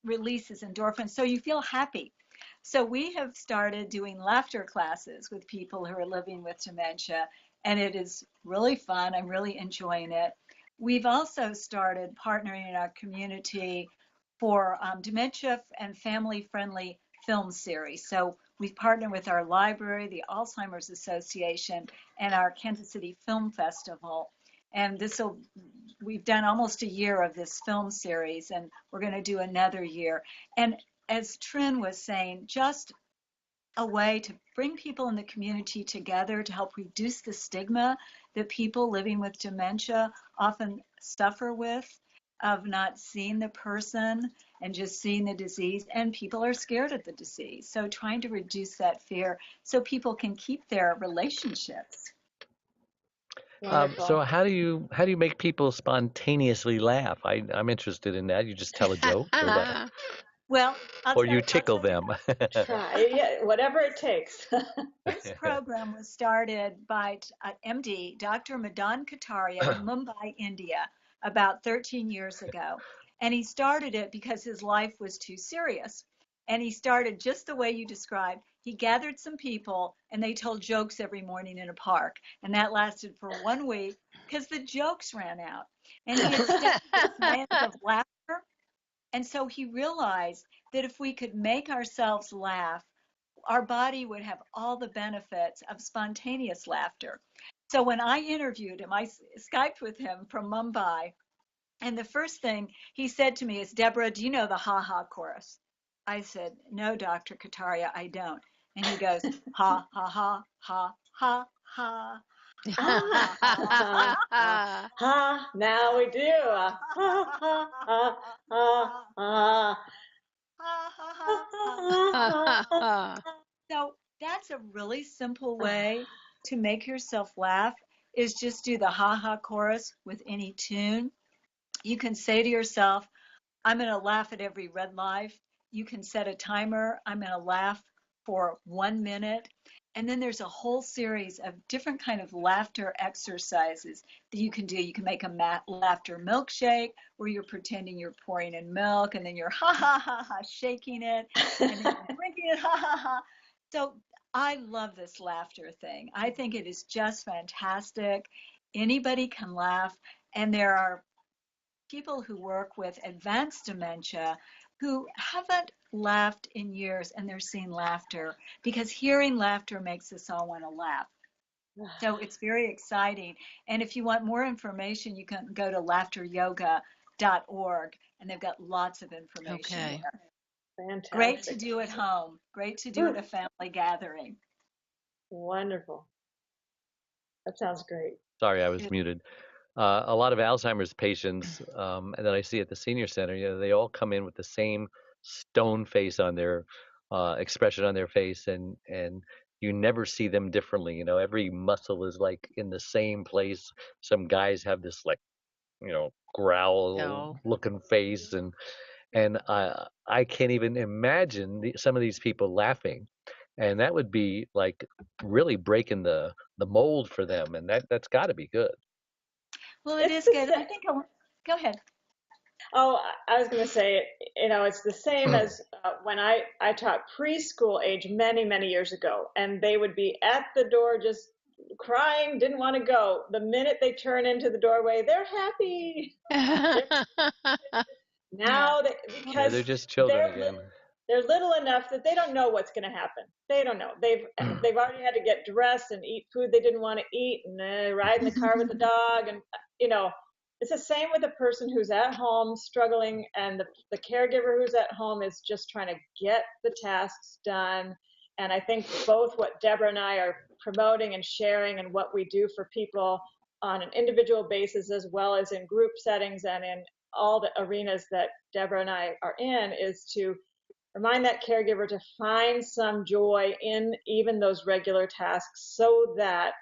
releases endorphins, so you feel happy. So we have started doing laughter classes with people who are living with dementia, and it is really fun. I'm really enjoying it. We've also started partnering in our community for dementia and family-friendly film series. So we've partnered with our library, the Alzheimer's Association, and our Kansas City Film Festival. And we've done almost a year of this film series, and we're going to do another year. And as Tryn was saying, just a way to bring people in the community together to help reduce the stigma that people living with dementia often suffer with, of not seeing the person and just seeing the disease. And people are scared of the disease. So trying to reduce that fear so people can keep their relationships. So how do you make people spontaneously laugh? I'm interested in that. You just tell a joke, Well, or you tickle them. Try, yeah, whatever it takes. This program was started by MD Dr. Madan Kataria in Mumbai, India, about 13 years ago. And he started it because his life was too serious. And he started just the way you described. He gathered some people and they told jokes every morning in a park. And that lasted for 1 week because the jokes ran out. And he extended the demands of laughter. And so he realized that if we could make ourselves laugh, our body would have all the benefits of spontaneous laughter. So when I interviewed him, I Skyped with him from Mumbai. And the first thing he said to me is, Deborah, do you know the ha ha chorus? I said, no, Dr. Kataria, I don't. And he goes, ha ha ha ha ha ha. Ha, now we do. Ha ha ha ha ha. So that's a really simple way to make yourself laugh, is just do the ha ha chorus with any tune. You can say to yourself, I'm going to laugh at every red light. You can set a timer. I'm going to laugh for 1 minute. And then there's a whole series of different kind of laughter exercises that you can do. You can make a laughter milkshake where you're pretending you're pouring in milk and then you're ha ha ha ha shaking it and then you're drinking it ha ha ha. So I love this laughter thing. I think it is just fantastic. Anybody can laugh. And there are people who work with advanced dementia who haven't laughed in years, and they're seeing laughter because hearing laughter makes us all want to laugh. So it's very exciting. And if you want more information, you can go to laughteryoga.org, and they've got lots of information there. Fantastic. Great to do at home. Great to do at a family gathering. Wonderful. That sounds great. Sorry, I was muted. A lot of Alzheimer's patients that I see at the senior center, they all come in with the same stone face on their expression on their face, and you never see them differently. Every muscle is like in the same place. Some guys have this like, growl looking face, and I can't even imagine some of these people laughing, and that would be like really breaking the mold for them, and that's got to be good. Well, it is good. I think go ahead. Oh, I was going to say, it's the same as when I taught preschool age many, many years ago, and they would be at the door just crying, didn't want to go. The minute they turn into the doorway, they're happy. Now, because they're just children again. They're little enough that they don't know what's going to happen. They don't know. They've already had to get dressed and eat food they didn't want to eat, and ride in the car with the dog, and it's the same with a person who's at home struggling, and the caregiver who's at home is just trying to get the tasks done. And I think both what Deborah and I are promoting and sharing, and what we do for people on an individual basis, as well as in group settings and in all the arenas that Deborah and I are in, is to remind that caregiver to find some joy in even those regular tasks, so that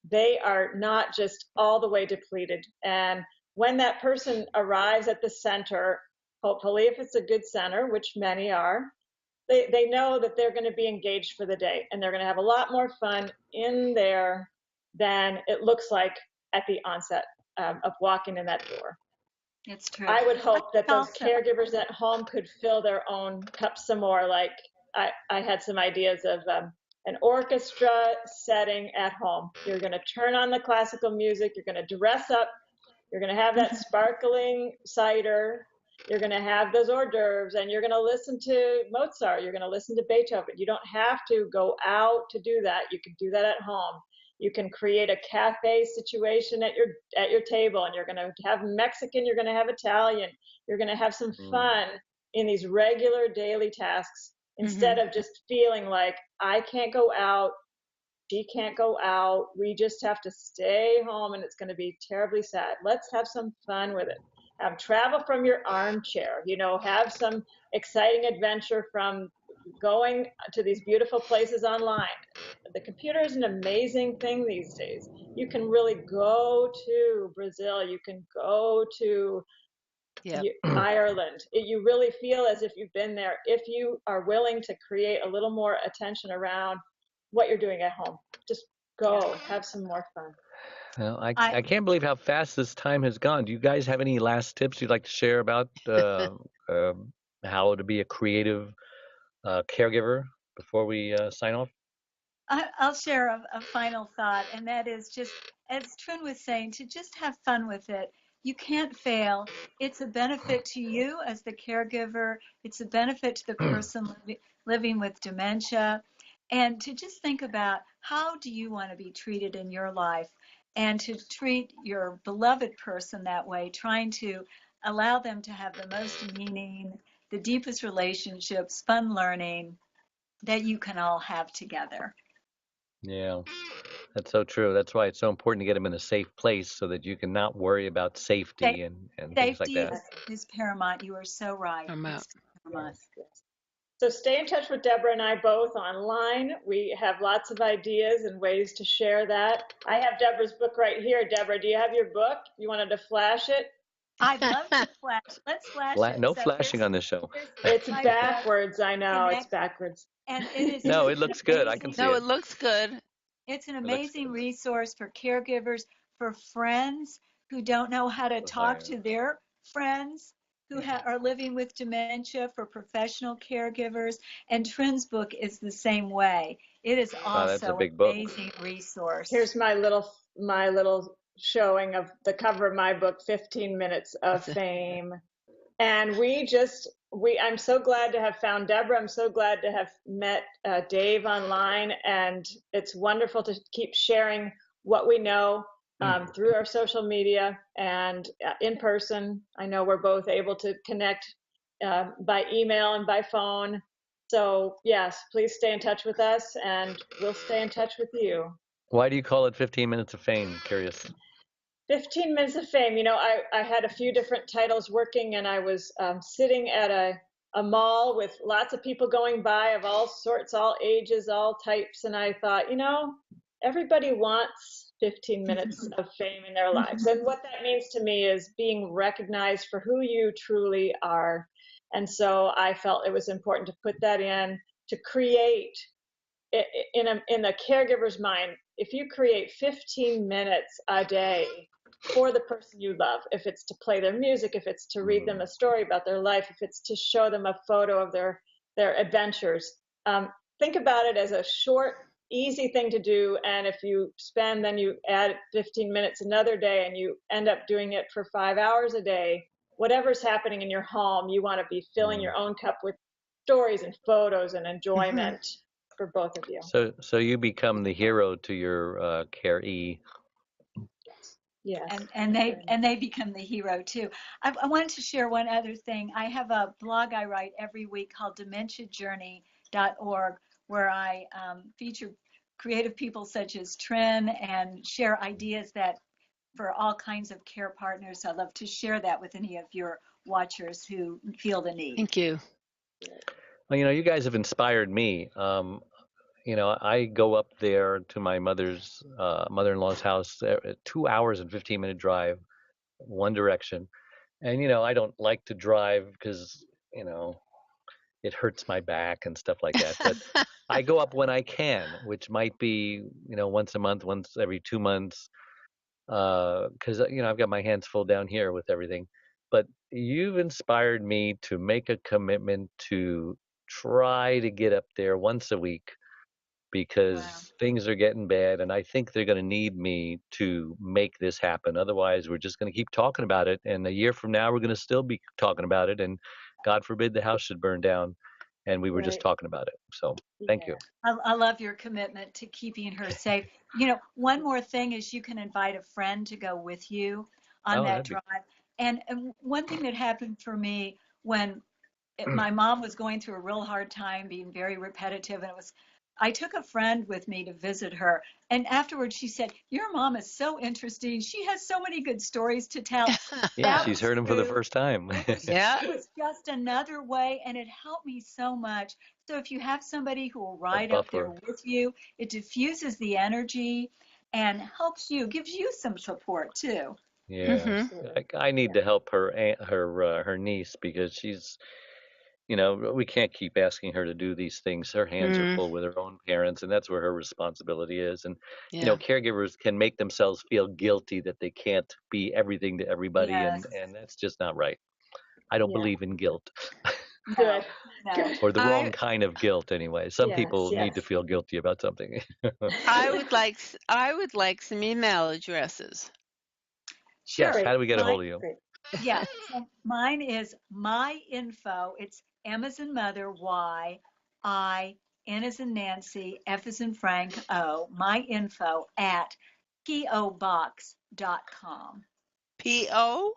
they are not just all the way depleted. And when that person arrives at the center, hopefully if it's a good center, which many are, they know that they're going to be engaged for the day, and they're going to have a lot more fun in there than it looks like at the onset of walking in that door. It's true. I would hope that those caregivers at home could fill their own cups some more. Like I had some ideas of an orchestra setting at home. You're going to turn on the classical music. You're going to dress up. You're going to have that sparkling cider. You're going to have those hors d'oeuvres, and you're going to listen to Mozart. You're going to listen to Beethoven. You don't have to go out to do that. You can do that at home. You can create a cafe situation at your table, and you're going to have Mexican, you're going to have Italian, you're going to have some fun in these regular daily tasks, instead of just feeling like I can't go out, she can't go out, we just have to stay home and it's going to be terribly sad. Let's have some fun with it. Travel from your armchair, have some exciting adventure from going to these beautiful places online. The computer is an amazing thing these days. You can really go to Brazil. You can go to Ireland. You really feel as if you've been there, if you are willing to create a little more attention around what you're doing at home. Just go, have some more fun. Well, I can't believe how fast this time has gone. Do you guys have any last tips you'd like to share about how to be a creative caregiver before we sign off? I'll share a final thought, and that is just, as Tryn was saying, to just have fun with it. You can't fail. It's a benefit to you as the caregiver. It's a benefit to the person living with dementia. And to just think about, how do you want to be treated in your life? And to treat your beloved person that way, trying to allow them to have the most meaning, the deepest relationships, fun learning that you can all have together. Yeah, that's so true. That's why it's so important to get them in a safe place, so that you can not worry about safety and things like that. Safety is paramount. You are so right. Paramount. Yes. So stay in touch with Deborah and I both online. We have lots of ideas and ways to share that. I have Deborah's book right here. Deborah, do you have your book? You wanted to flash it? I'd love to flash. Let's flash it. No flashing on this show. It's backwards. I know, it's backwards. And it is. No, it looks good. I can see it. No, it looks good. It's an amazing resource for caregivers, for friends who don't know how to talk to their friends. who are living with dementia, for professional caregivers, and Tryn's book is the same way. It is also an amazing resource. Here's my little showing of the cover of my book, 15 Minutes of Fame. And I'm so glad to have found Deborah. I'm so glad to have met Dave online. And it's wonderful to keep sharing what we know through our social media and in person. I know we're both able to connect by email and by phone. So yes, please stay in touch with us and we'll stay in touch with you. Why do you call it 15 Minutes of Fame? Curious. 15 Minutes of Fame. You know, I had a few different titles working, and I was sitting at a mall with lots of people going by of all sorts, all ages, all types. And I thought, you know, everybody wants 15 minutes of fame in their lives. And what that means to me is being recognized for who you truly are. And so I felt it was important to put that in, to create in the caregiver's mind. If you create 15 minutes a day for the person you love, if it's to play their music, if it's to read them a story about their life, if it's to show them a photo of their adventures, think about it as a short, easy thing to do. And if you then you add 15 minutes another day and you end up doing it for 5 hours a day, whatever's happening in your home, you want to be filling your own cup with stories and photos and enjoyment for both of you. So you become the hero to your caree. Yes. And they become the hero too. I wanted to share one other thing. I have a blog I write every week called dementiajourney.org, where I feature creative people such as Tryn and share ideas that for all kinds of care partners. I'd love to share that with any of your watchers who feel the need. Thank you. Well, you know, you guys have inspired me. You know, I go up there to my mother-in-law's house, 2 hours and 15-minute drive, one direction. And, you know, I don't like to drive because, you know, it hurts my back and stuff like that. But I go up when I can, which might be, you know, once a month, once every 2 months, because, you know, I've got my hands full down here with everything. But you've inspired me to make a commitment to try to get up there once a week, because things are getting bad, and I think they're going to need me to make this happen. Otherwise, we're just going to keep talking about it, and a year from now, we're going to still be talking about it, and God forbid the house should burn down, and we were just talking about it. So thank you. I love your commitment to keeping her safe. You know, one more thing is you can invite a friend to go with you on that drive. And one thing that happened for me when my mom was going through a real hard time, being very repetitive, and I took a friend with me to visit her, and afterwards she said, "Your mom is so interesting. She has so many good stories to tell." Yeah, she's heard them for the first time. Yeah. It was just another way, and it helped me so much. So if you have somebody who will ride up there with you, it diffuses the energy and helps you, gives you some support too. Yeah, I need to help her niece, because she's, you know, we can't keep asking her to do these things. Her hands are full with her own parents, and that's where her responsibility is. And, you know, caregivers can make themselves feel guilty that they can't be everything to everybody, and that's just not right. I don't believe in guilt. Good. Or the wrong kind of guilt, anyway. Some people need to feel guilty about something. I would like some email addresses. Sure. Yes, how do we get a hold of you? Yeah, so mine is myinfo. It's M as in mother, Y, I, N as in Nancy, F as in Frank, O, myinfo at pobox.com. P.O.?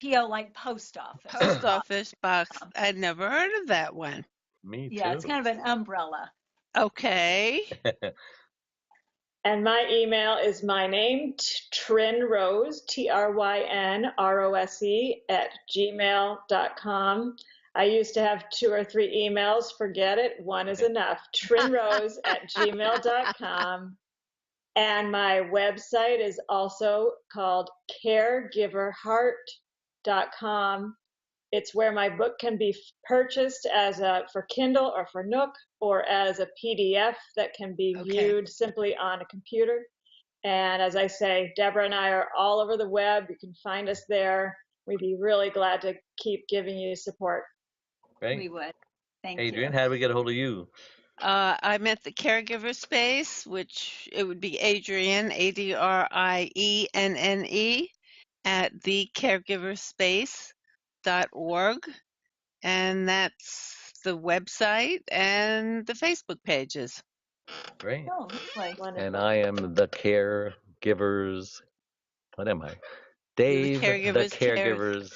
P.O. like post office. Post office box. I'd never heard of that one. Me too. Yeah, it's kind of an umbrella. Okay. And my email is my name, Trynrose, TRYNROSE @gmail.com. I used to have 2 or 3 emails. Forget it. One is enough. Trynrose @gmail.com. And my website is also called caregiverheart.com. It's where my book can be purchased for Kindle or for Nook, or as a PDF that can be viewed simply on a computer. And as I say, Deborah and I are all over the web. You can find us there. we'd be really glad to keep giving you support. Great. We would. Thank Adrienne, you. how do we get a hold of you? I'm at the Caregiver space, which it would be Adrienne, ADRIENNE, at thecaregiverspace.org. And that's the website and the Facebook pages. Great. Oh, lovely. And I am the Caregivers. What am I? Dave, the Caregivers.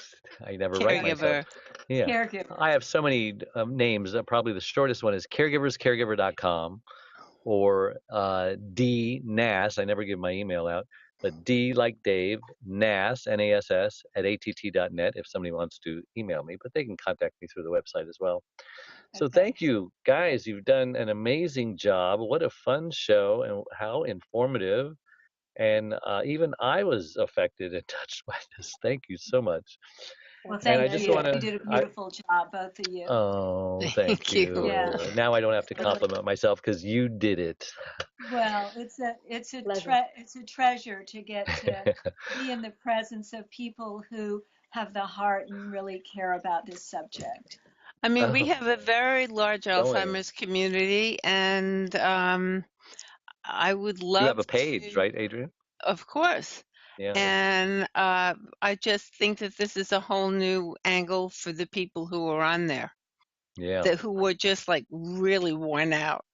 I never write myself. Yeah. Caregiver. I have so many names. Probably the shortest one is caregiverscaregiver.com or DNAS. I never give my email out, but D like Dave, NAS, NASS, at att.net if somebody wants to email me, but they can contact me through the website as well. So thank you, guys. You've done an amazing job. What a fun show and how informative. And even I was affected and touched by this. Thank you so much. Well, thank you. You did a beautiful job, both of you. Oh, thank you. Yeah. Now I don't have to compliment myself because you did it. Well, it's a treasure to get to be in the presence of people who have the heart and really care about this subject. I mean, we have a very large Alzheimer's community, and I would love to. You have a page, right, Adrienne? Of course. Yeah. And I just think that this is a whole new angle for the people who are on there. Yeah. Who were just like really worn out.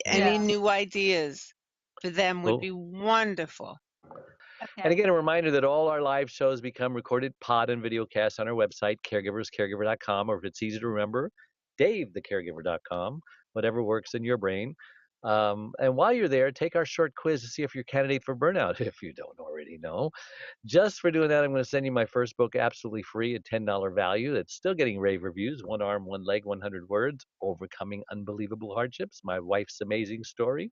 Any new ideas for them would be wonderful. Okay. And again, a reminder that all our live shows become recorded pod and video casts on our website, caregiverscaregiver.com, or if it's easy to remember, davethecaregiver.com, whatever works in your brain. And while you're there, take our short quiz to see if you're a candidate for burnout, if you don't already know. Just for doing that, I'm going to send you my first book absolutely free at $10 value. That's still getting rave reviews. One arm, one leg, 100 words, overcoming unbelievable hardships, my wife's amazing story.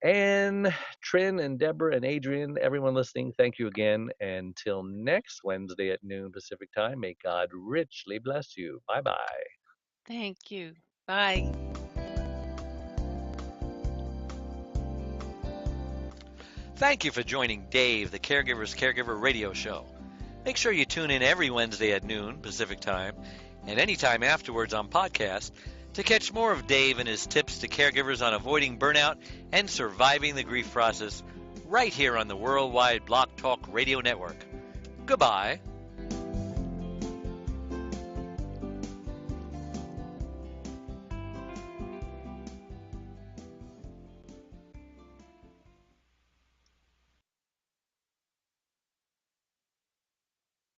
And Tryn and Deborah and Adrienne, everyone listening, thank you again. Until next Wednesday at noon Pacific time, may God richly bless you. Bye-bye. Thank you. Bye. Thank you for joining Dave, the Caregiver's Caregiver radio show. Make sure you tune in every Wednesday at noon Pacific time and anytime afterwards on podcast to catch more of Dave and his tips to caregivers on avoiding burnout and surviving the grief process right here on the Worldwide Block Talk Radio Network. Goodbye.